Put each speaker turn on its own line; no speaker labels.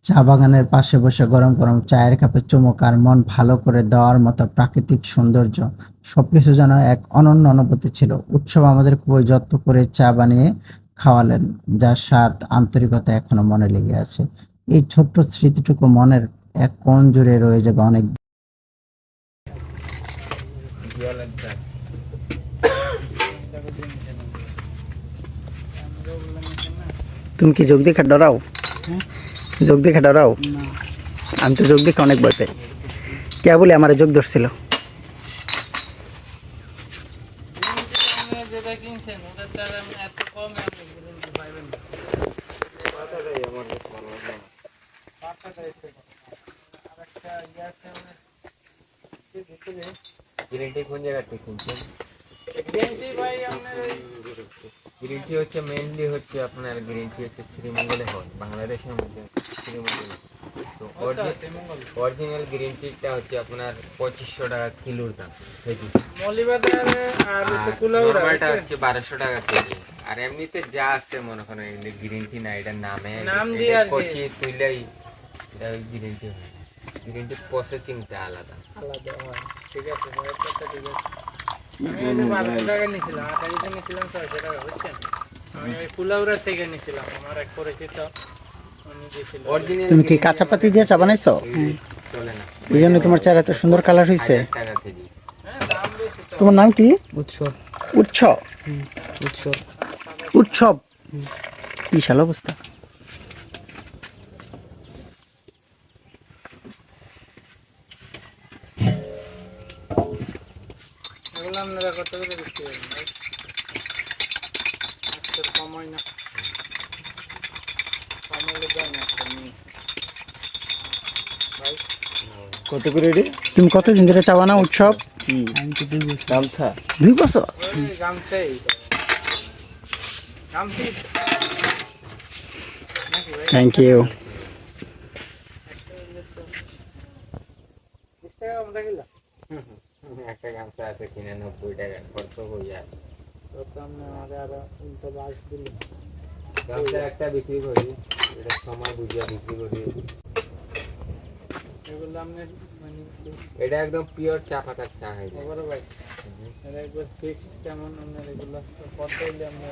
চা বাগানের পাশে বসে গরম গরম চায়ের কাপে চুমুক আর মন ভালো করে দেওয়ার মতো প্রাকৃতিক সৌন্দর্য সবকিছু যেন এক অনন্য অনুভূতি ছিল। উৎসব আমাদের খুবই যত্ন করে চা বানিয়ে খাওয়ালেন, যার স্বাদ আন্তরিকতা এখনো মনে লেগে আছে। এই ছোট্ট স্মৃতিটুকু মনের এক কোণ জুড়ে রয়ে যাবে অনেক। তুমি কি যোগ দেখে ডরাও? যোগ দেখে ডরাও? আমি তো যোগ দেখে অনেক ভয় পাই। কে বলে আমার যোগ ধরছিল?
গ্যারেন্টি কোন জায়গা থেকে কিনছেন? গ্যারেন্টি হচ্ছে মেইনলি হচ্ছে আপনার গ্যারেন্টি হচ্ছে শ্রীমঙ্গলে হয়, বাংলাদেশের মধ্যে শ্রীমঙ্গল। তো অরিজিনাল গ্যারেন্টিটা হচ্ছে আপনার 2500 টাকা কিলোর দাম কেজি। নরমালটা হচ্ছে 1200 টাকা কেজি। আর এমনিতে যা আছে মনে করেন এগুলো গ্যারেন্টি না, এটা নামে কচি তুইলেই এটা গ্যারেন্টি হয়। গ্যারেন্টি প্রসেসিংটা আলাদা আলাদা হয়। ঠিক আছে, ঠিক আছে। আমি এই যে 1200 টাকা নিয়েছিলাম, আটাইতে নিয়েছিলাম 600 টাকা, বুঝছেন? আমি ওই কুলাউড়া থেকে নিয়েছিলাম, আমার এক পরিচিত উনি দিয়েছিল।
তুমি কি কাঁচা পাতি দিয়ে চা বানাইছো?
চলে না,
এই জন্য তোমার চা এত সুন্দর কালার হয়েছে।
1000 টাকা কেজি। দাম বেশি তো।
তোমার নাম কি?
উৎসব।
উৎসব?
উৎসব।
উৎসব বিশাল অবস্থা।
এগুলো আপনারা কত করে বিক্রি করেন ভাই? আজকের কম হয় না, কম হলে দেন একটা নিয়ে ভাই।
কত করে রে?
তুমি কতদিন ধরে চা বানাও উৎসব?
আমি তো 2 বছর। গামছা
2 বছর?
গামছাই গামছি নাকি ভাই?
Thank you.
20 টাকা আমরা গেলাম। একটা গামছা আছে কিনে 90 টাকা খরচ হইয়া, তো সামনে আমাদের আরো উল্টো বাস দিল। গামছা একটা বিক্রি করি, এটা সময় বুঝিয়া বিক্রি করি। এগুলো আপনি মানে এটা একদম পিওর চা পাতার চা হয় বড় ভাই। এটা একবার ফিক্সড কেমন আপনার এগুলো কত হইলে আমরা